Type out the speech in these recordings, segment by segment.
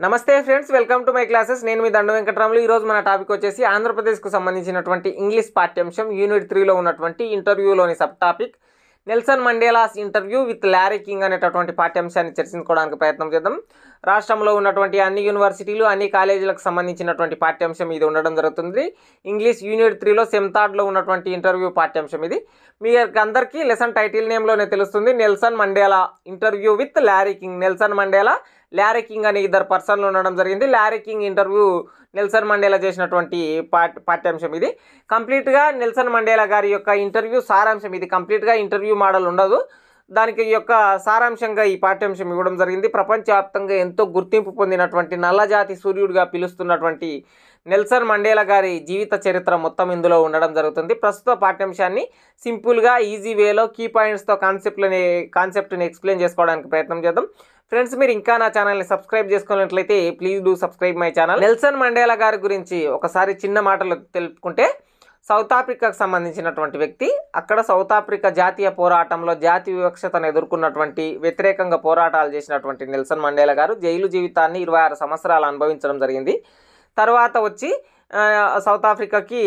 నమస్తే friends, welcome to my classes. నేను మీ దండు వెంకటరాములు. ఈరోజు మన టాపిక్ వచ్చేసి ఆంధ్రప్రదేశ్కు సంబంధించినటువంటి ఇంగ్లీష్ పాఠ్యాంశం యూనిట్ 3లో ఉన్నటువంటి ఇంటర్వ్యూలోని sub topic Nelson Mandela's interview with Larry King అనేటటువంటి పాఠ్యాంశాన్ని చర్చించుకోవడానికి ప్రయత్నం చేద్దాం. రాష్ట్రంలో ఉన్నటువంటి అన్ని యూనివర్సిటీలు అన్ని కాలేజీలకు సంబంధించినటువంటి పాఠ్యాంశం ఇది ఉండడం జరుగుతుంది. ఇంగ్లీష్ యూనిట్ 3లో సెమ్ థర్డ్లో ఉన్నటువంటి ఇంటర్వ్యూ పాఠ్యాంశం ఇది. మీ అందరికీ లెసన్ టైటిల్ నేమ్లోనే తెలుస్తుంది. Nelson Mandela interview with Larry King. Nelson Mandela, lorry king అనే ఇద్దరు పర్సన్లు ఉండడం జరిగింది. Lorry king interview Nelson Mandela చేసినటువంటి పాఠ్యాంశం ఇది. కంప్లీట్గా నెల్సన్ మండేలా గారి యొక్క ఇంటర్వ్యూ సారాంశం ఇది. కంప్లీట్గా ఇంటర్వ్యూ మోడల్ ఉండదు. దానికి యొక్క సారాంశంగా ఈ పాఠ్యాంశం ఇవ్వడం జరిగింది. ప్రపంచవ్యాప్తంగా ఎంతో గుర్తింపు పొందినటువంటి నల్లజాతి సూర్యుడిగా పిలుస్తున్నటువంటి నెల్సన్ మండేలా గారి జీవిత చరిత్ర మొత్తం ఇందులో ఉండడం జరుగుతుంది. ప్రస్తుత పాఠ్యాంశాన్ని సింపుల్గా ఈజీ వేలో కీ పాయింట్స్తో కాన్సెప్ట్ని ఎక్స్ప్లెయిన్ చేసుకోవడానికి ప్రయత్నం చేద్దాం. ఫ్రెండ్స్, మీరు ఇంకా నా ఛానల్ని సబ్స్క్రైబ్ చేసుకున్నట్లయితే please do subscribe my channel. Nelson Mandela గారి గురించి ఒకసారి చిన్న మాటలు తెలుపుకుంటే, సౌత్ ఆఫ్రికాకు సంబంధించినటువంటి వ్యక్తి. అక్కడ సౌత్ ఆఫ్రికా జాతీయ పోరాటంలో జాతి వివక్షతను ఎదుర్కొన్నటువంటి వ్యతిరేకంగా పోరాటాలు చేసినటువంటి నెల్సన్ మండేలా గారు జైలు జీవితాన్ని 26 సంవత్సరాలు అనుభవించడం జరిగింది. తర్వాత వచ్చి సౌత్ ఆఫ్రికాకి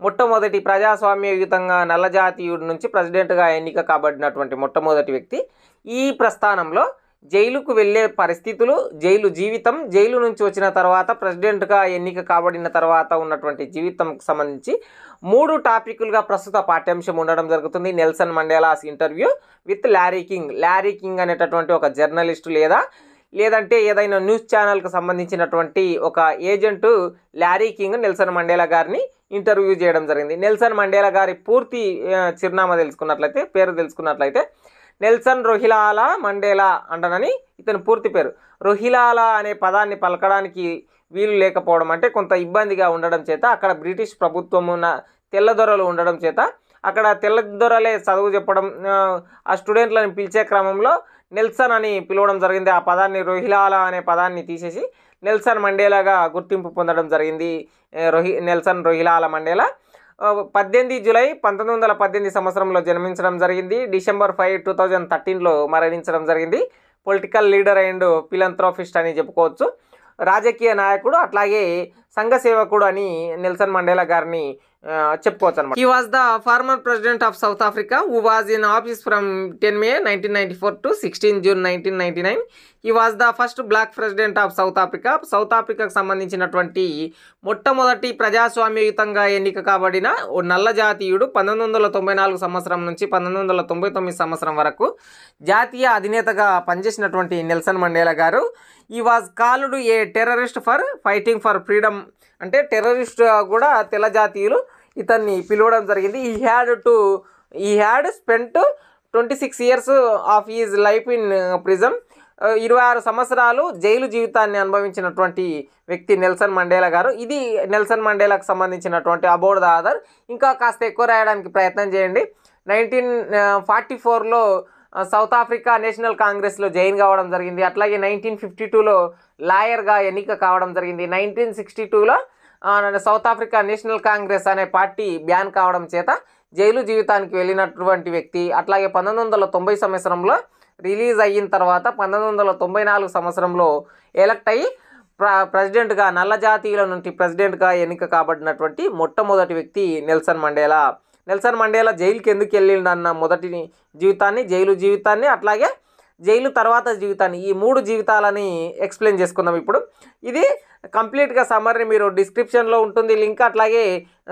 మొట్టమొదటి ప్రజాస్వామ్యయుతంగా నల్లజాతీయుడి నుంచి ప్రెసిడెంట్గా ఎన్నిక కాబడినటువంటి మొట్టమొదటి వ్యక్తి. ఈ ప్రస్థానంలో జైలుకు వెళ్ళే పరిస్థితులు, జైలు జీవితం, జైలు నుంచి వచ్చిన తర్వాత ప్రెసిడెంట్గా ఎన్నిక కాబడిన తర్వాత ఉన్నటువంటి జీవితంకు సంబంధించి 3 టాపిక్లుగా ప్రస్తుత పాఠ్యాంశం ఉండడం జరుగుతుంది. Nelson Mandela's interview with Larry King. Larry King అనేటటువంటి ఒక జర్నలిస్టు లేదంటే ఏదైనా న్యూస్ ఛానల్కి సంబంధించినటువంటి ఒక agent Larry King Nelson Mandela గారిని ఇంటర్వ్యూ చేయడం జరిగింది. నెల్సన్ మండేలా గారి పూర్తి చిరునామా పేరు తెలుసుకున్నట్లయితే నెల్సన్ రొహిలాలా మండేలా అంటనని ఇతని పూర్తి పేరు. రొహిలాలా అనే పదాన్ని పలకడానికి వీలు లేకపోవడం, అంటే కొంత ఇబ్బందిగా ఉండడం చేత, అక్కడ బ్రిటిష్ ప్రభుత్వము తెల్లదొరలు ఉండడం చేత అక్కడ తెల్లదొరలే చదువు చెప్పడం, ఆ స్టూడెంట్లను పిలిచే క్రమంలో నెల్సన్ అని పిలవడం జరిగింది. ఆ పదాన్ని, రొహిలాలా అనే పదాన్ని తీసేసి నెల్సన్ మండేలాగా గుర్తింపు పొందడం జరిగింది. నెల్సన్ రొహిలాలా మండేలా 18 జూలై 1918 సంవత్సరంలో జన్మించడం జరిగింది. డిసెంబర్ 5, 2013లో మరణించడం జరిగింది. పొలిటికల్ లీడర్ అండ్ ఫిలంథ్రోపిస్ట్ అని చెప్పుకోవచ్చు. రాజకీయ నాయకుడు, అట్లాగే సంఘ సేవకుడు అని నెల్సన్ మండేలా గారిని చెప్పుకోవచ్చు అనమాట. He was the former president of South Africa who was in office from 10 May 1994 to 16 June 1999. He was the first block president of South Africa. South ఆఫ్రికాకు సంబంధించినటువంటి మొట్టమొదటి ప్రజాస్వామ్యయుతంగా ఎన్నిక కాబడిన నల్ల జాతీయుడు. 1994 సంవత్సరం నుంచి 1999 సంవత్సరం వరకు జాతీయ అధినేతగా పనిచేసినటువంటి నెల్సన్ మండేలా గారు he was called a terrorist for fighting for freedom. అంటే టెర్రరిస్ట్ కూడా తెల్ల జాతీయులు ఇతన్ని పిలవడం జరిగింది. He had spent 26 years of his life in prison. 26 సంవత్సరాలు జైలు జీవితాన్ని అనుభవించినటువంటి వ్యక్తి నెల్సన్ మండేలా గారు. ఇది నెల్సన్ మండేలాకు సంబంధించినటువంటి అబౌట్ ద ఆథర్. ఇంకా కాస్త ఎక్కువ రాయడానికి ప్రయత్నం చేయండి. 1944లో సౌత్ ఆఫ్రికా నేషనల్ కాంగ్రెస్లో జాయిన్ కావడం జరిగింది. అట్లాగే 1952లో లాయర్గా ఎన్నిక కావడం జరిగింది. 1962లో సౌత్ ఆఫ్రికా నేషనల్ కాంగ్రెస్ అనే పార్టీ బ్యాన్ కావడం చేత జైలు జీవితానికి వెళ్ళినటువంటి వ్యక్తి. అట్లాగే 1990 సంవత్సరంలో రిలీజ్ అయిన తర్వాత 1994 సంవత్సరంలో ఎలక్ట్ అయ్యి ప్రెసిడెంట్గా, నల్ల జాతీయుల నుండి ప్రెసిడెంట్గా ఎన్నిక కాబడినటువంటి మొట్టమొదటి వ్యక్తి నెల్సన్ మండేలా. నెల్సన్ మండేలా జైలుకి ఎందుకు వెళ్ళిండన్న మొదటి జీవితాన్ని, జైలు జీవితాన్ని, అట్లాగే జైలు తర్వాత జీవితాన్ని, ఈ 3 జీవితాలని ఎక్స్ప్లెయిన్ చేసుకుందాం ఇప్పుడు. ఇది కంప్లీట్గా సమ్మరీ మీరు డిస్క్రిప్షన్లో ఉంటుంది లింక్. అట్లాగే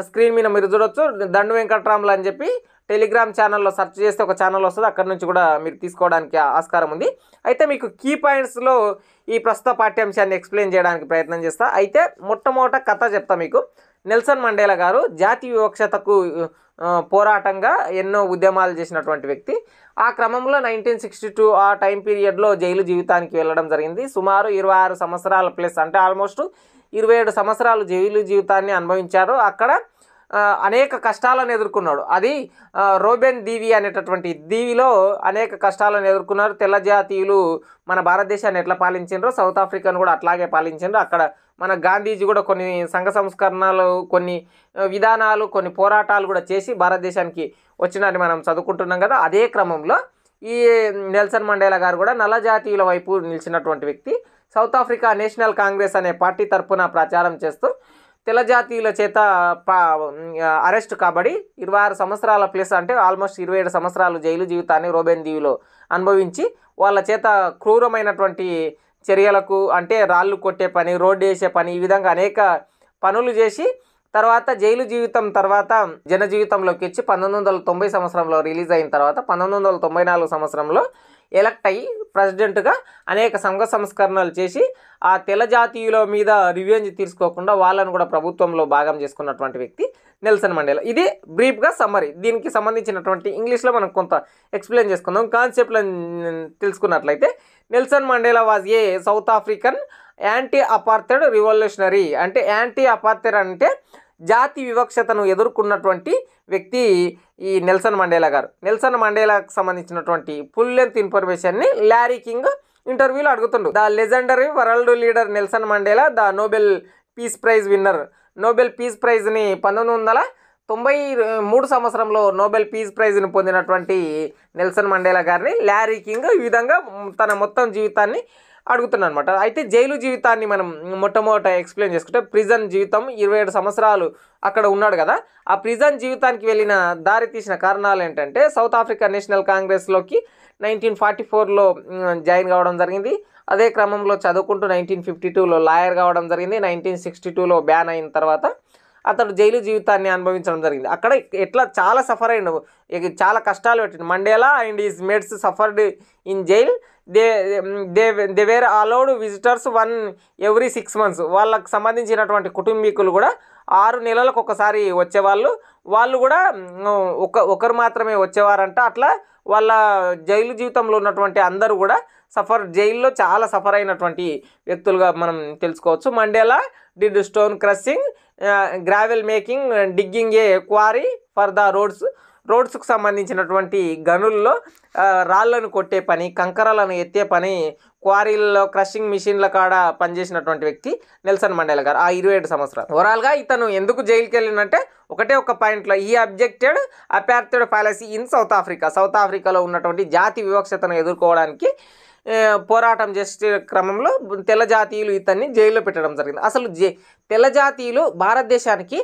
స్క్రీన్ మీద మీరు చూడొచ్చు. దండు వెంకటరాములు అని చెప్పి టెలిగ్రామ్ ఛానల్లో సెర్చ్ చేస్తే ఒక ఛానల్ వస్తుంది. అక్కడ నుంచి కూడా మీరు తీసుకోవడానికి ఆస్కారం ఉంది. అయితే మీకు కీ పాయింట్స్లో ఈ ప్రస్తుత పాఠ్యాంశాన్ని ఎక్స్ప్లెయిన్ చేయడానికి ప్రయత్నం చేస్తా. అయితే మొట్టమొదట కథ చెప్తా మీకు. నెల్సన్ మండేలా గారు జాతి వివక్షతకు పోరాటంగా ఎన్నో ఉద్యమాలు చేసినటువంటి వ్యక్తి. ఆ క్రమంలో 1962 ఆ టైం పీరియడ్లో జైలు జీవితానికి వెళ్ళడం జరిగింది. సుమారు 26 సంవత్సరాల ప్లస్, అంటే ఆల్మోస్ట్ 27 సంవత్సరాలు జైలు జీవితాన్ని అనుభవించారు. అక్కడ అనేక కష్టాలను ఎదుర్కొన్నాడు. అది రోబెన్ దీవి అనేటటువంటి దీవిలో అనేక కష్టాలను ఎదుర్కొన్నారు. తెల్ల జాతీయులు మన భారతదేశాన్ని ఎట్లా పాలించారో సౌత్ ఆఫ్రికాను కూడా అట్లాగే పాలించారు. అక్కడ మన గాంధీజీ కూడా కొన్ని సంఘ సంస్కరణలు, కొన్ని విధానాలు, కొన్ని పోరాటాలు కూడా చేసి భారతదేశానికి వచ్చినట్టు మనం చదువుకుంటున్నాం కదా. అదే క్రమంలో ఈ నెల్సన్ మండేలా గారు కూడా నల్ల జాతీయుల వైపు నిలిచినటువంటి వ్యక్తి. సౌత్ ఆఫ్రికా నేషనల్ కాంగ్రెస్ అనే పార్టీ తరపున ప్రచారం చేస్తూ తెల్ల జాతీయుల చేత అరెస్ట్ కాబడి 26 సంవత్సరాల ప్లస్ అంటే ఆల్మోస్ట్ 27 సంవత్సరాలు జైలు జీవితాన్ని రోబెన్ దీవిలో అనుభవించి వాళ్ళ చేత క్రూరమైనటువంటి చర్యలకు అంటే రాళ్ళు కొట్టే పని, రోడ్డు వేసే పని, ఈ విధంగా అనేక పనులు చేసి తర్వాత జైలు జీవితం తర్వాత జన జీవితంలోకి వచ్చి 1990 సంవత్సరంలో రిలీజ్ అయిన తర్వాత 1994 సంవత్సరంలో ఎలక్ట్ అయ్యి ప్రెసిడెంట్గా అనేక సంఘ సంస్కరణలు చేసి ఆ తెల్ల జాతీయుల మీద రివెంజ్ తీసుకోకుండా వాళ్ళను కూడా ప్రభుత్వంలో భాగం చేసుకున్నటువంటి వ్యక్తి నెల్సన్ మండేలా. ఇది బ్రీఫ్గా సమ్మరీ. దీనికి సంబంధించినటువంటి ఇంగ్లీష్లో మనం కొంత ఎక్స్ప్లెయిన్ చేసుకుందాం. కాన్సెప్ట్లను తెలుసుకున్నట్లయితే Nelson Mandela was a South African anti apartheid revolutionary. అంటే యాంటీ అపార్థైడ్ అంటే జాతి వివక్షతను ఎదుర్కొన్నటువంటి వ్యక్తి ఈ నెల్సన్ మండేలా గారు. నెల్సన్ మండేలాకు సంబంధించినటువంటి ఫుల్ లెంత్ ఇన్ఫర్మేషన్ని ల్యారీ కింగ్ ఇంటర్వ్యూలో అడుగుతుండు. The legendary world leader Nelson Mandela, the Nobel peace prize winner. Nobel peace ప్రైజ్ని 1993 సంవత్సరంలో నోబెల్ పీస్ ప్రైజ్ని పొందినటువంటి నెల్సన్ మండేలా గారిని ల్యారీ కింగ్ ఈ విధంగా తన మొత్తం జీవితాన్ని అడుగుతున్నాను అనమాట. అయితే జైలు జీవితాన్ని మనం మొట్టమొదట ఎక్స్ప్లెయిన్ చేసుకుంటే ప్రిజన్ జీవితం 27 సంవత్సరాలు అక్కడ ఉన్నాడు కదా. ఆ ప్రిజన్ జీవితానికి వెళ్ళిన దారి తీసిన కారణాలు ఏంటంటే సౌత్ ఆఫ్రికా నేషనల్ కాంగ్రెస్లోకి 1944లో జాయిన్ కావడం జరిగింది. అదే క్రమంలో చదువుకుంటూ 1952లో లాయర్ కావడం జరిగింది. 1962లో బ్యాన్ అయిన తర్వాత అతడు జైలు జీవితాన్ని అనుభవించడం జరిగింది. అక్కడ ఎట్లా చాలా సఫర్ అయ్యిండు, చాలా కష్టాలు పెట్టిండు. Mandela and is mates suffered in jail. They were allowed visitors every 6 months. వాళ్ళకు సంబంధించినటువంటి కుటుంబీకులు కూడా 6 నెలలకు ఒకసారి వచ్చేవాళ్ళు. వాళ్ళు కూడా ఒకరు మాత్రమే వచ్చేవారంట. అట్లా వాళ్ళ జైలు జీవితంలో ఉన్నటువంటి అందరూ కూడా జైల్లో చాలా సఫర్ అయినటువంటి వ్యక్తులుగా మనం తెలుసుకోవచ్చు. Mandela did stone crushing, gravel making, digging a quarry for the రోడ్స్కు సంబంధించినటువంటి గనుల్లో రాళ్లను కొట్టే పని, కంకరలను ఎత్తే పని, క్వారీల్లో క్రషింగ్ మిషన్ల కాడ పనిచేసినటువంటి వ్యక్తి నెల్సన్ మండేలా గారు. ఆ 27 సంవత్సరాలు. ఓవరాల్గా ఇతను ఎందుకు జైలుకి వెళ్ళినంటే ఒకటే ఒక పాయింట్లో ఈ objected apartheid policy in South Africa. South ఆఫ్రికాలో ఉన్నటువంటి జాతి వివక్షతను ఎదుర్కోవడానికి పోరాటం చేసే క్రమంలో తెల్ల జాతీయులు ఇతన్ని జైల్లో పెట్టడం జరిగింది. అసలు తెల్ల జాతీయులు భారతదేశానికి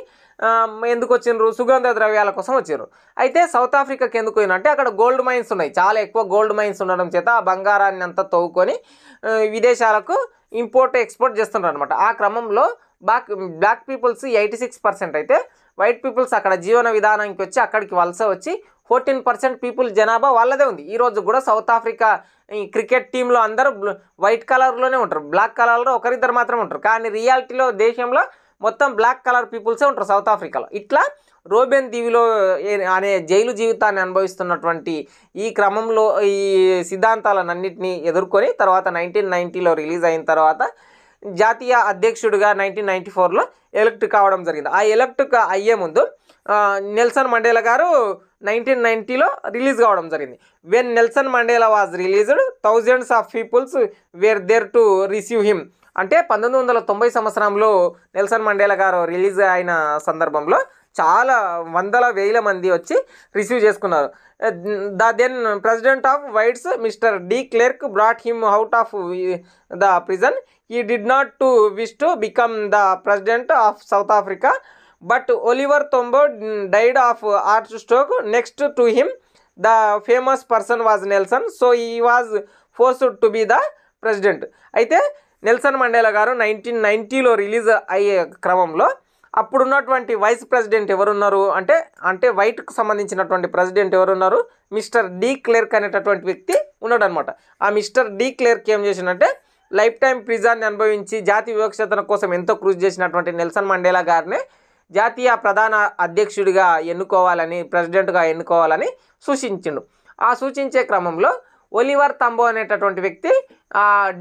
ఎందుకు వచ్చిండ్రు? సుగంధ ద్రవ్యాల కోసం వచ్చారు. అయితే సౌత్ ఆఫ్రికాకి ఎందుకు పోయినంటే అక్కడ గోల్డ్ మైన్స్ ఉన్నాయి. చాలా ఎక్కువ గోల్డ్ మైన్స్ ఉండడం చేత ఆ బంగారాన్ని అంతా తవ్వుకొని విదేశాలకు ఇంపోర్ట్ ఎక్స్పోర్ట్ చేస్తున్నారు అనమాట. ఆ క్రమంలో బ్లాక్ పీపుల్స్ 86% అయితే వైట్ పీపుల్స్ అక్కడ జీవన విధానానికి వచ్చి అక్కడికి వలస వచ్చి 14% పీపుల్ జనాభా వాళ్ళదే ఉంది. ఈరోజు కూడా సౌత్ ఆఫ్రికా క్రికెట్ టీంలో అందరూ వైట్ కలర్లోనే ఉంటారు, బ్లాక్ కలర్లో ఒకరిద్దరు మాత్రమే ఉంటారు. కానీ రియాలిటీలో దేశంలో మొత్తం బ్లాక్ కలర్ పీపుల్సే ఉంటారు సౌత్ ఆఫ్రికాలో. ఇట్లా రోబెన్ దీవిలో అనే జైలు జీవితాన్ని అనుభవిస్తున్నటువంటి ఈ క్రమంలో ఈ సిద్ధాంతాలన్నింటినీ ఎదుర్కొని తర్వాత 1990లో రిలీజ్ అయిన తర్వాత జాతీయ అధ్యక్షుడిగా 1994లో ఎలక్ట్ కావడం జరిగింది. ఆ ఎలక్ట్ అయ్యే ముందు నెల్సన్ మండేలా గారు 1990లో రిలీజ్ కావడం జరిగింది. When Nelson Mandela was released, thousands of peoples were there to receive him. అంటే 1990 సంవత్సరంలో నెల్సన్ మండేలా గారు రిలీజ్ అయిన సందర్భంలో చాలా వందల వేల మంది వచ్చి రిసీవ్ చేసుకున్నారు. The then president of whites mister de Klerk brought him out of the prison. He did not to wish to become the president of South Africa, but Oliver Tambo died of heart stroke. Next to him the famous person was Nelson, so he was forced to be the president. అయితే Nelson Mandela గారు 1990లో release అయ్యే క్రమంలో అప్పుడున్నటువంటి vice president ఎవరున్నారు అంటే వైట్కు సంబంధించినటువంటి president ఎవరున్నారు? మిస్టర్ డి క్లెర్క్ అనేటటువంటి వ్యక్తి ఉన్నాడు అనమాట. ఆ మిస్టర్ డి క్లెర్క్ ఏం చేసినంటే లైఫ్ టైం ప్రిజన్ని అనుభవించి జాతి వివక్షత కోసం ఎంతో కృషి చేసినటువంటి నెల్సన్ మండేలా గారిని జాతీయ ప్రధాన అధ్యక్షుడిగా ఎన్నుకోవాలని, ప్రెసిడెంట్గా ఎన్నుకోవాలని సూచించిండు. ఆ సూచించే క్రమంలో ఒలివర్ తంబో అనేటటువంటి వ్యక్తి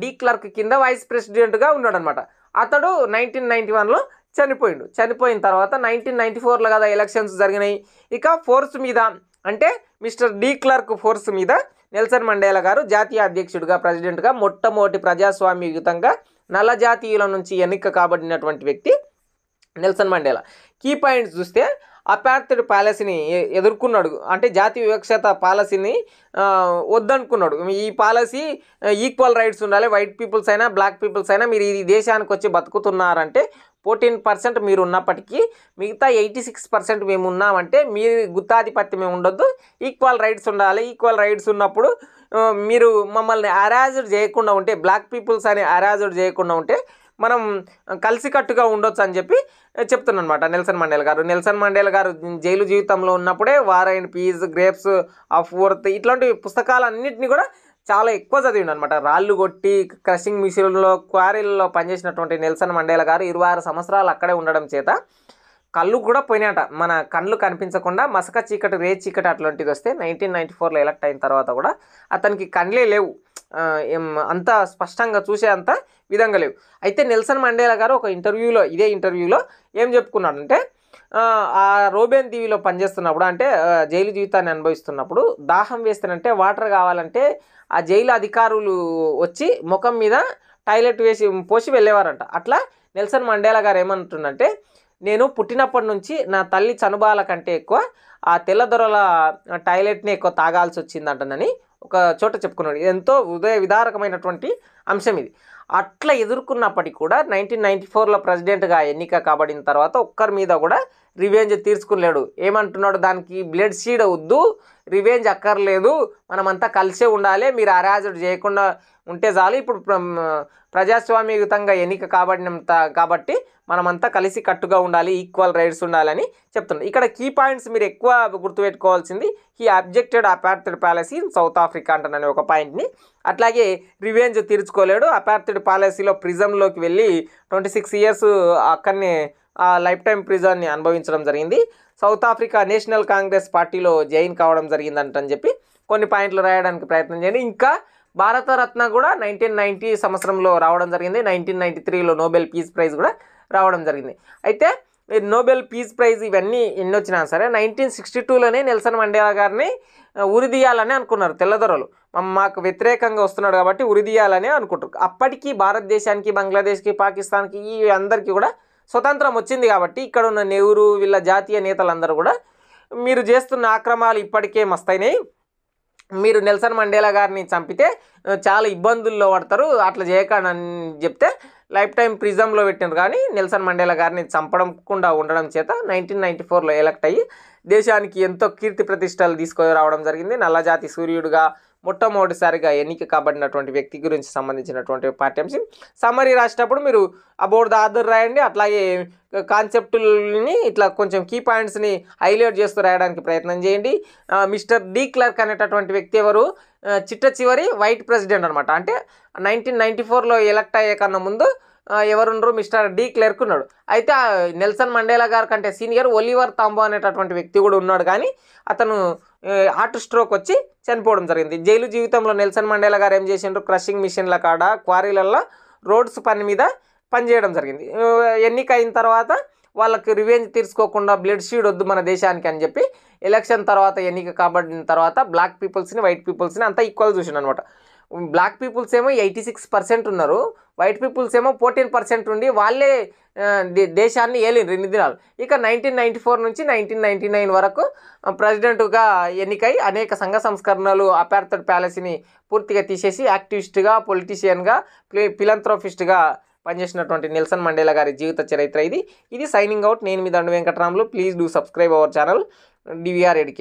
డి క్లర్క్ కింద వైస్ ప్రెసిడెంట్గా ఉన్నాడు అనమాట. అతడు 1991లో చనిపోయిన తర్వాత 1994లో కదా ఎలక్షన్స్ జరిగినాయి. ఇక ఫోర్స్ మీద అంటే మిస్టర్ డి క్లర్క్ ఫోర్స్ మీద నెల్సన్ మండేలా గారు జాతీయ అధ్యక్షుడిగా ప్రెసిడెంట్గా మొట్టమొదటి ప్రజాస్వామ్యయుతంగా నల్ల జాతీయుల నుంచి ఎన్నిక కాబడినటువంటి వ్యక్తి నెల్సన్ మండేలా. కీ పాయింట్స్ చూస్తే అపార్థిడ్ పాలసీని ఎదుర్కొన్నాడు. అంటే జాతి వివక్షత పాలసీని వద్దనుకున్నాడు. ఈ పాలసీ ఈక్వల్ రైట్స్ ఉండాలి, వైట్ పీపుల్స్ అయినా బ్లాక్ పీపుల్స్ అయినా మీరు ఈ దేశానికి వచ్చి బతుకుతున్నారంటే 14% మీరు ఉన్నప్పటికీ మిగతా 86% మేము ఉన్నామంటే మీరు గుత్తాధిపత్యం మేము ఉండొద్దు, ఈక్వల్ రైట్స్ ఉండాలి. ఈక్వల్ రైట్స్ ఉన్నప్పుడు మీరు మమ్మల్ని అరాజుడ్ చేయకుండా ఉంటే, బ్లాక్ పీపుల్స్ అని అరాజుడ్ చేయకుండా ఉంటే మనం కలిసికట్టుగా ఉండొచ్చు అని చెప్పి చెప్తున్నాను అనమాట నెల్సన్ మండేలా గారు. నెల్సన్ మండేలా గారు జైలు జీవితంలో ఉన్నప్పుడే war and peace, grapes of wrath ఇట్లాంటి పుస్తకాలన్నింటినీ కూడా చాలా ఎక్కువ చదివిండు అనమాట. రాళ్ళు కొట్టి క్రషింగ్ మిషన్లో క్వారీలలో పనిచేసినటువంటి నెల్సన్ మండేలా గారు 26 సంవత్సరాలు అక్కడే ఉండడం చేత కళ్ళు కూడా పోయినాట. మన కళ్ళు కనిపించకుండా మసక చీకటి, రే చీకటి అట్లాంటిది వస్తే 1994లో ఎలక్ట్ అయిన తర్వాత కూడా అతనికి కళ్ళే లేవు, అంత స్పష్టంగా చూసే అంత విధంగా లేవు. అయితే నెల్సన్ మండేలా గారు ఒక ఇంటర్వ్యూలో, ఇదే ఇంటర్వ్యూలో ఏం చెప్పుకున్నాడంటే ఆ రోబెన్ దీవిలో పనిచేస్తున్నప్పుడు, అంటే జైలు జీవితాన్ని అనుభవిస్తున్నప్పుడు దాహం వేస్తానంటే వాటర్ కావాలంటే ఆ జైలు అధికారులు వచ్చి ముఖం మీద టాయిలెట్ పోసి వెళ్ళేవారంట. అట్లా నెల్సన్ మండేలా గారు ఏమంటుందంటే, నేను పుట్టినప్పటి నుంచి నా తల్లి చనుబాల కంటే ఎక్కువ ఆ తెల్లదొరల టాయిలెట్ని ఎక్కువ తాగాల్సి వచ్చిందంటనని ఒక చోట చెప్పుకున్నాడు. ఎంతో హృదయ విదారకమైనటువంటి అంశం ఇది. అట్లా ఎదుర్కొన్నప్పటికీ కూడా 1994లో ప్రెసిడెంట్గా ఎన్నిక కాబడిన తర్వాత ఒక్కరి మీద కూడా రివెంజ్ తీర్చుకోలేడు. ఏమంటున్నాడు, దానికి బ్లడ్ షీడ్ వద్దు, రివెంజ్ అక్కర్లేదు, మనమంతా కలిసే ఉండాలి, మీరు అరాజుడు చేయకుండా ఉంటే చాలు, ఇప్పుడు ప్రజాస్వామ్యయుతంగా ఎన్నిక కాబట్టి మనమంతా కలిసి కట్టుగా ఉండాలి, ఈక్వల్ రైట్స్ ఉండాలని చెప్తున్నాడు. ఇక్కడ కీ పాయింట్స్ మీరు ఎక్కువ గుర్తుపెట్టుకోవాల్సింది, he objected apartheid policy in South Africa అంటున్నాను ఒక పాయింట్ని. అట్లాగే రివెంజ్ తీర్చుకోలేడు, అపార్థిడ్ పాలసీలో ప్రిజంలోకి వెళ్ళి 26 ఇయర్స్ అక్కడనే లైఫ్ టైం ప్రిజన్ని అనుభవించడం జరిగింది. సౌత్ ఆఫ్రికా నేషనల్ కాంగ్రెస్ పార్టీలో జాయిన్ కావడం జరిగిందంటని చెప్పి కొన్ని పాయింట్లు రాయడానికి ప్రయత్నం చేయండి. ఇంకా భారతరత్న కూడా 1990 సంవత్సరంలో రావడం జరిగింది. 1993లో నోబెల్ పీస్ ప్రైజ్ కూడా రావడం జరిగింది. అయితే నోబెల్ పీస్ ప్రైజ్ ఇవన్నీ ఎన్ని వచ్చినా సరే 1962లోనే నెల్సన్ మండేలా గారిని ఉరిదీయాలని అనుకున్నారు తెల్లదొరలు. మాకు వ్యతిరేకంగా వస్తున్నాడు కాబట్టి ఉరిదీయాలని అనుకుంటారు. అప్పటికి భారతదేశానికి, బంగ్లాదేశ్కి, పాకిస్తాన్కి ఈ అందరికీ కూడా స్వతంత్రం వచ్చింది కాబట్టి ఇక్కడ ఉన్న నెహ్రూ వీళ్ళ జాతీయ నేతలందరూ కూడా మీరు చేస్తున్న ఆక్రమాలు ఇప్పటికే మస్తైనాయి, మీరు నెల్సన్ మండేలా గారిని చంపితే చాలా ఇబ్బందుల్లో పడతారు, అట్లా చేయకండి అని చెప్తే లైఫ్ టైం ప్రిజంలో పెట్టినారు. కానీ నెల్సన్ మండేలా గారిని చంపకుండా ఉండడం చేత 1994లో ఎలక్ట్ అయ్యి దేశానికి ఎంతో కీర్తి ప్రతిష్టలు తీసుకురావడం జరిగింది. నల్లజాతి సూర్యుడుగా మొట్టమొదటిసారిగా ఎన్నిక కాబడినటువంటి వ్యక్తి గురించి సంబంధించినటువంటి పాఠ్యాంశం సమ్మరీ రాసేటప్పుడు మీరు అబౌట్ ద ఆథర్ రాయండి. అట్లాగే కాన్సెప్టుల్ని ఇట్లా కొంచెం కీ పాయింట్స్ని హైలైట్ చేస్తూ రాయడానికి ప్రయత్నం చేయండి. మిస్టర్ డి క్లర్క్ అనేటటువంటి వ్యక్తి ఎవరు, చిట్ట చివరి వైట్ ప్రెసిడెంట్ అనమాట. అంటే 1994లో ఎలక్ట్ అయ్యే కన్నా ముందు ఎవరున్నారు, మిస్టర్ డి క్లర్క్ ఉన్నాడు. అయితే నెల్సన్ మండేలా గారి కంటే సీనియర్ ఒలివర్ తాంబో అనేటటువంటి వ్యక్తి కూడా ఉన్నాడు. కానీ అతను హార్ట్ స్ట్రోక్ వచ్చి చనిపోవడం జరిగింది. జైలు జీవితంలో నెల్సన్ మండేలా గారు ఏం చేసిండ్రు, క్రషింగ్ మిషన్ల కాడ, క్వారీలలో, రోడ్స్ పని మీద పనిచేయడం జరిగింది. ఎన్నిక అయిన తర్వాత వాళ్ళకి రివెంజ్ తీర్చుకోకుండా బ్లడ్ షీడ్ వద్దు మన దేశానికి అని చెప్పి ఎలక్షన్ తర్వాత ఎన్నిక కాబడిన తర్వాత బ్లాక్ పీపుల్స్ని, వైట్ పీపుల్స్ని అంతా ఈక్వల్ చూసిండు అనమాట. బ్లాక్ పీపుల్స్ ఏమో 86% ఉన్నారు, వైట్ పీపుల్స్ ఏమో 14% ఉండి వాళ్ళే దేశాన్ని ఏలిండ్రు ఇన్ని దినాలు. ఇక 1994 నుంచి 1999 వరకు ప్రెసిడెంట్గా ఎన్నికై అనేక సంఘ సంస్కరణలు, అపార్థిడ్ పాలసీని పూర్తిగా తీసేసి యాక్టివిస్ట్గా, పొలిటీషియన్గా, ఫిలంథ్రోపిస్ట్గా పనిచేసినటువంటి నెల్సన్ మండేలా గారి జీవిత చరిత్ర ఇది. Signing out. నేను మీ దండు Venkataramulu. Please do subscribe our channel DVR education.